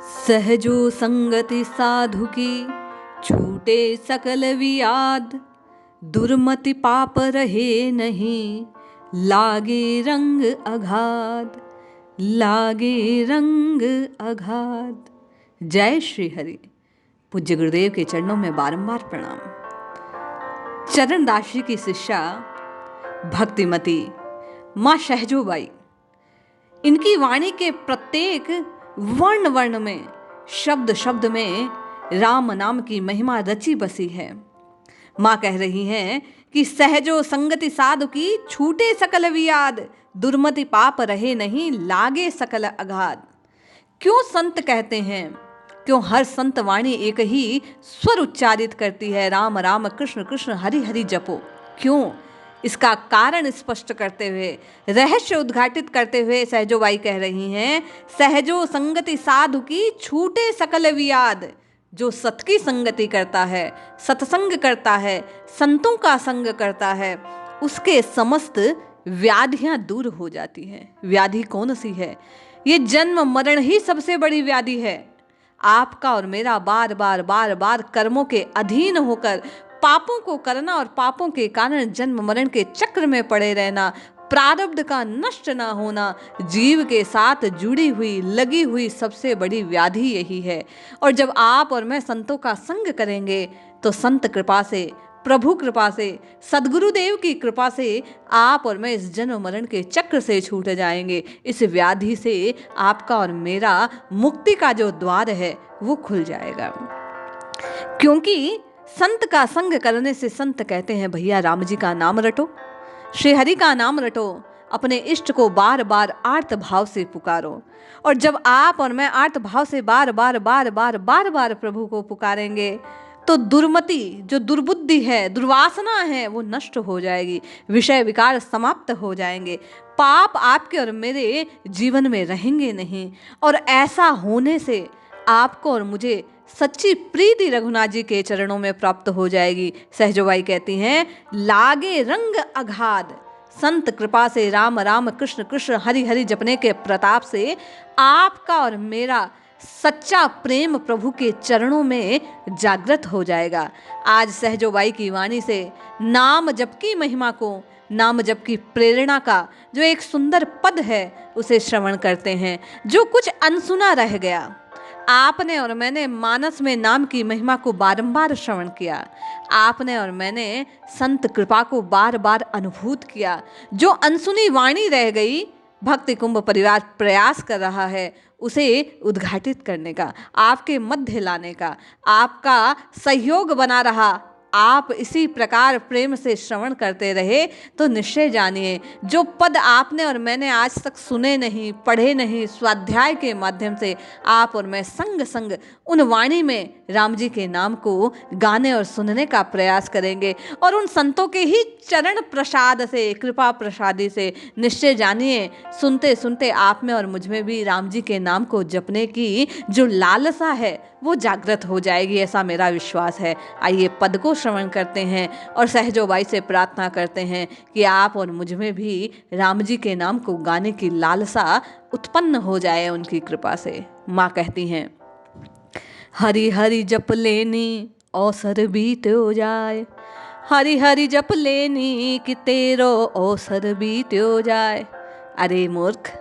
सहजो संगति साधु की छूटे सकल वियाद। दुर्मति पाप रहे नहीं, लागे रंग अगाध, लागे रंग अगाध। जय श्री हरि। पूज्य गुरुदेव के चरणों में बारंबार प्रणाम। चरण दासी की शिष्या भक्तिमती माँ सहजोबाई, इनकी वाणी के प्रत्येक वर्ण वर्ण में, शब्द शब्द में राम नाम की महिमा रची बसी है। माँ कह रही हैं कि सहजो संगति साधु की छूटे सकल वियाद। दुर्मति पाप रहे नहीं, लागे सकल अगाध। क्यों संत कहते हैं, क्यों हर संत वाणी एक ही स्वर उच्चारित करती है, राम राम कृष्ण कृष्ण हरि हरि जपो? क्यों? इसका कारण स्पष्ट करते हुए, रहस्य उद्घाटित करते हुए सहजोबाई कह रही हैं, सहजो संगति साधु की छूटे सकल वियाद। जो सत की संगति करता है, सत्संग करता है, संतों का संग करता है, उसके समस्त व्याधियां दूर हो जाती हैं। व्याधि कौन सी है? ये जन्म मरण ही सबसे बड़ी व्याधि है। आपका और मेरा बार बार बार बार कर्मों के अधीन होकर पापों को करना और पापों के कारण जन्म मरण के चक्र में पड़े रहना, प्रारब्ध का नष्ट ना होना, जीव के साथ जुड़ी हुई लगी हुई सबसे बड़ी व्याधि यही है। और जब आप और मैं संतों का संग करेंगे तो संत कृपा से, प्रभु कृपा से, सद्गुरुदेव की कृपा से आप और मैं इस जन्म मरण के चक्र से छूट जाएंगे। इस व्याधि से आपका और मेरा मुक्ति का जो द्वार है वो खुल जाएगा। क्योंकि संत का संग करने से संत कहते हैं, भैया राम जी का नाम रटो, श्री हरि का नाम रटो, अपने इष्ट को बार बार आर्त भाव से पुकारो। और जब आप और मैं आर्त भाव से बार बार बार बार बार बार प्रभु को पुकारेंगे तो दुर्मति, जो दुर्बुद्धि है, दुर्वासना है, वो नष्ट हो जाएगी, विषय विकार समाप्त हो जाएंगे, पाप आपके और मेरे जीवन में रहेंगे नहीं। और ऐसा होने से आपको और मुझे सच्ची प्रीति रघुनाथ जी के चरणों में प्राप्त हो जाएगी। सहजोबाई कहती हैं, लागे रंग अगाध। संत कृपा से, राम राम कृष्ण कृष्ण हरि हरि जपने के प्रताप से आपका और मेरा सच्चा प्रेम प्रभु के चरणों में जागृत हो जाएगा। आज सहजोबाई की वाणी से नाम जप की महिमा को, नाम जप की प्रेरणा का जो एक सुंदर पद है उसे श्रवण करते हैं, जो कुछ अनसुना रह गया। आपने और मैंने मानस में नाम की महिमा को बारंबार श्रवण किया, आपने और मैंने संत कृपा को बार बार अनुभूत किया। जो अनसुनी वाणी रह गई, भक्ति कुंभ परिवार प्रयास कर रहा है उसे उद्घाटित करने का, आपके मध्य लाने का, आपका सहयोग बना रहा। आप इसी प्रकार प्रेम से श्रवण करते रहे तो निश्चय जानिए, जो पद आपने और मैंने आज तक सुने नहीं, पढ़े नहीं, स्वाध्याय के माध्यम से आप और मैं संग संग उन वाणी में राम जी के नाम को गाने और सुनने का प्रयास करेंगे। और उन संतों के ही चरण प्रसाद से, कृपा प्रसादी से निश्चय जानिए, सुनते सुनते आप में और मुझ में भी राम जी के नाम को जपने की जो लालसा है वो जागृत हो जाएगी, ऐसा मेरा विश्वास है। आइए पद को श्रवण करते हैं और सहजोबाई से प्रार्थना करते हैं कि आप और मुझ में भी राम जी के नाम को गाने की लालसा उत्पन्न हो जाए उनकी कृपा से। माँ कहती हैं, हरि हरि जप लेनी अवसर बीत हो जाए, हरि हरि जप लेनी कि तेरो अवसर बीत हो जाए। अरे मूर्ख,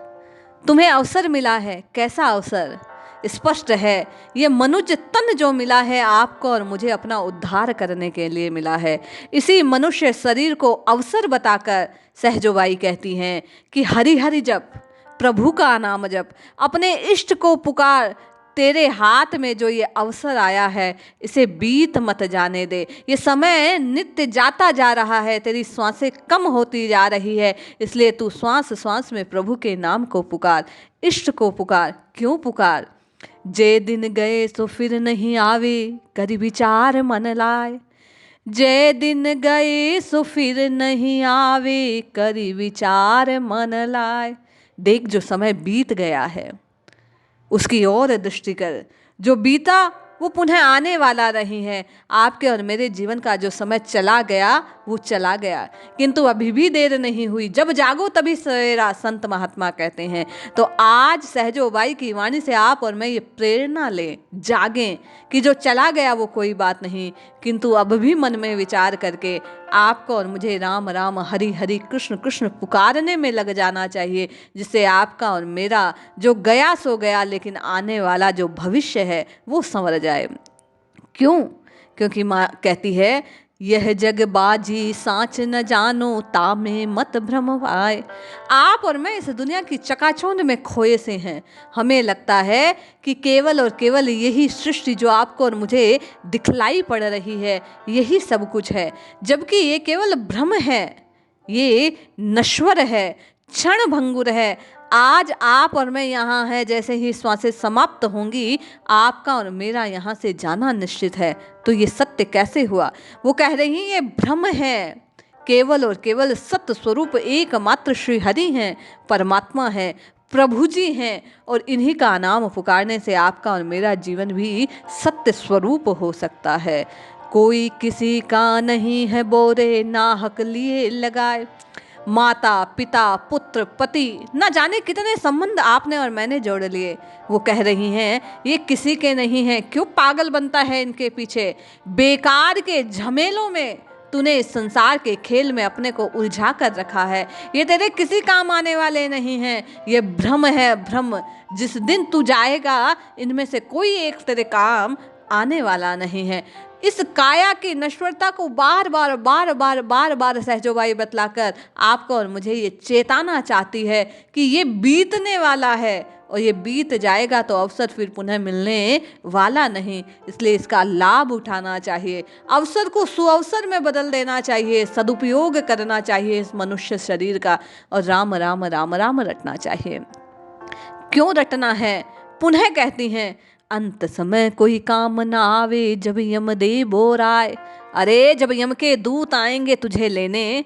तुम्हें अवसर मिला है, कैसा अवसर? स्पष्ट है, ये मनुष्य तन जो मिला है आपको और मुझे अपना उद्धार करने के लिए मिला है। इसी मनुष्य शरीर को अवसर बताकर सहजोबाई कहती हैं कि हरि हरि जप, प्रभु का नाम जप, अपने इष्ट को पुकार। तेरे हाथ में जो ये अवसर आया है इसे बीत मत जाने दे। ये समय नित्य जाता जा रहा है, तेरी श्वासें कम होती जा रही है, इसलिए तू श्वास श्वास में प्रभु के नाम को पुकार, इष्ट को पुकार। क्यों पुकार? जे दिन गए सो फिर नहीं आवे, करी विचार मन लाए। जे दिन गए सो फिर नहीं आवे, करी विचार मन लाए। देख, जो समय बीत गया है उसकी ओर दृष्टि कर। जो बीता वो पुनः आने वाला नहीं है। आपके और मेरे जीवन का जो समय चला गया वो चला गया, किंतु अभी भी देर नहीं हुई, जब जागो तभी सवेरा, संत महात्मा कहते हैं। तो आज सहजोबाई की वाणी से आप और मैं ये प्रेरणा लें, जागें कि जो चला गया वो कोई बात नहीं, किंतु अब भी मन में विचार करके आपको और मुझे राम राम हरि हरि कृष्ण कृष्ण पुकारने में लग जाना चाहिए, जिससे आपका और मेरा जो गया सो गया, लेकिन आने वाला जो भविष्य है वो संवर जाए। क्यों? क्योंकि माँ कहती है, यह जग बाजी सांच न जानो, तामे मत भ्रम आए। आप और मैं इस दुनिया की चकाचौंध में खोए से हैं। हमें लगता है कि केवल और केवल यही सृष्टि जो आपको और मुझे दिखलाई पड़ रही है यही सब कुछ है, जबकि ये केवल भ्रम है, ये नश्वर है, क्षण भंगुर है। आज आप और मैं यहाँ हैं, जैसे ही श्वासें समाप्त होंगी आपका और मेरा यहाँ से जाना निश्चित है। तो ये सत्य कैसे हुआ? वो कह रही ये भ्रम है, केवल और केवल सत्य स्वरूप एकमात्र श्री हरि हैं, परमात्मा है, प्रभु जी हैं, और इन्हीं का नाम पुकारने से आपका और मेरा जीवन भी सत्य स्वरूप हो सकता है। कोई किसी का नहीं है बोरे, नाहक लिए लगाए। माता पिता पुत्र पति, न जाने कितने संबंध आपने और मैंने जोड़ लिए। वो कह रही हैं ये किसी के नहीं हैं, क्यों पागल बनता है इनके पीछे? बेकार के झमेलों में तूने इस संसार के खेल में अपने को उलझा कर रखा है। ये तेरे किसी काम आने वाले नहीं हैं, ये भ्रम है, भ्रम। जिस दिन तू जाएगा इनमें से कोई एक तेरे काम आने वाला नहीं है। इस काया की नश्वरता को बार बार बार बार बार बार सहजोबाई बतलाकर आपको और मुझे ये चेताना चाहती है कि ये बीतने वाला है, और ये बीत जाएगा तो अवसर फिर पुनः मिलने वाला नहीं। इसलिए इसका लाभ उठाना चाहिए, अवसर को सुअवसर में बदल देना चाहिए, सदुपयोग करना चाहिए इस मनुष्य शरीर का, और राम राम राम राम रटना चाहिए। क्यों रटना है? पुनः कहती हैं, अंत समय कोई काम ना आवे, जब यमदेव और आए। अरे जब यम के दूत आएंगे तुझे लेने,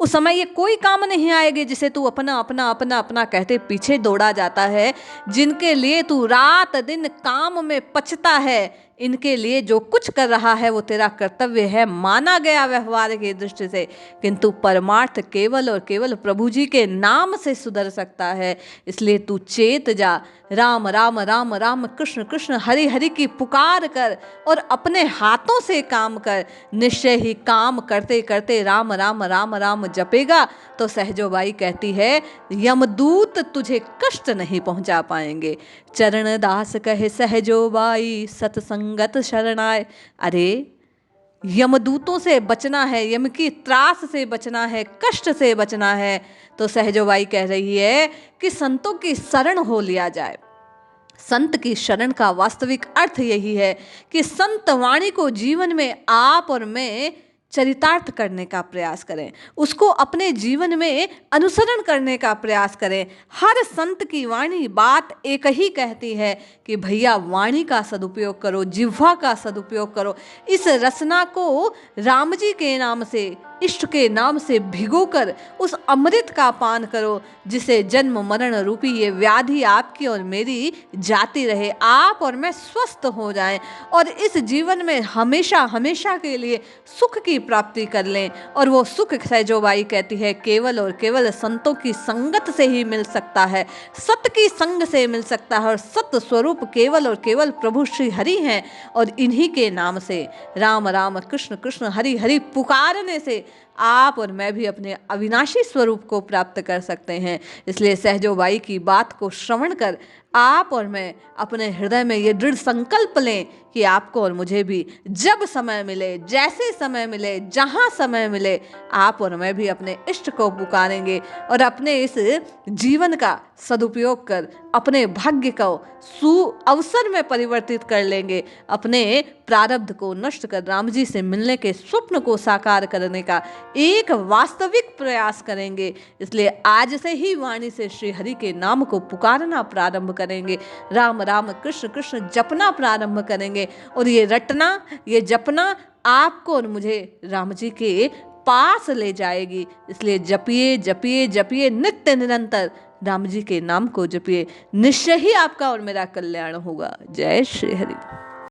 उस समय ये कोई काम नहीं आएगी जिसे तू अपना अपना अपना अपना कहते पीछे दौड़ा जाता है, जिनके लिए तू रात दिन काम में पछता है। इनके लिए जो कुछ कर रहा है वो तेरा कर्तव्य है, माना गया व्यवहार की दृष्टि से, किंतु परमार्थ केवल और केवल प्रभु जी के नाम से सुधर सकता है। इसलिए तू चेत जा, राम राम राम राम कृष्ण कृष्ण हरि हरि की पुकार कर और अपने हाथों से काम कर। निश्चय ही काम करते करते राम राम राम राम जपेगा तो सहजोबाई कहती है यमदूत तुझे कष्ट नहीं पहुंचा पाएंगे। चरण दास कहे सहजोबाई, सतसंगत शरणाय। अरे यमदूतों से बचना है, यम की त्रास से बचना है, कष्ट से बचना है, तो सहजोबाई कह रही है कि संतों की शरण हो लिया जाए। संत की शरण का वास्तविक अर्थ यही है कि संत वाणी को जीवन में आप और मैं चरितार्थ करने का प्रयास करें, उसको अपने जीवन में अनुसरण करने का प्रयास करें। हर संत की वाणी बात एक ही कहती है कि भैया वाणी का सदुपयोग करो, जिह्वा का सदुपयोग करो। इस रसना को राम जी के नाम से, इष्ट के नाम से भिगोकर उस अमृत का पान करो, जिसे जन्म मरण रूपी ये व्याधि आपकी और मेरी जाती रहे, आप और मैं स्वस्थ हो जाएं और इस जीवन में हमेशा हमेशा के लिए सुख की प्राप्ति कर लें। और वो सुख सहजोबाई कहती है केवल और केवल संतों की संगत से ही मिल सकता है, सत्य की संग से मिल सकता है, और सत्य स्वरूप केवल और केवल प्रभु श्री हरि हैं। और इन्हीं के नाम से राम राम कृष्ण कृष्ण हरि हरि पुकारने से आप और मैं भी अपने अविनाशी स्वरूप को प्राप्त कर सकते हैं। इसलिए सहजोबाई की बात को श्रवण कर आप और मैं अपने हृदय में ये दृढ़ संकल्प लें कि आपको और मुझे भी जब समय मिले, जैसे समय मिले, जहाँ समय मिले, आप और मैं भी अपने इष्ट को पुकारेंगे और अपने इस जीवन का सदुपयोग कर अपने भाग्य को सुअवसर में परिवर्तित कर लेंगे, अपने प्रारब्ध को नष्ट कर राम जी से मिलने के स्वप्न को साकार करने का एक वास्तविक प्रयास करेंगे। इसलिए आज से ही वाणी से श्री हरि के नाम को पुकारना प्रारंभ करेंगे, राम राम कृष्ण कृष्ण जपना प्रारंभ करेंगे, और ये रटना, ये जपना आपको और मुझे राम जी के पास ले जाएगी। इसलिए जपिए जपिए जपिए, नित्य निरंतर राम जी के नाम को जपिए, निश्चय ही आपका और मेरा कल्याण होगा। जय श्री हरि।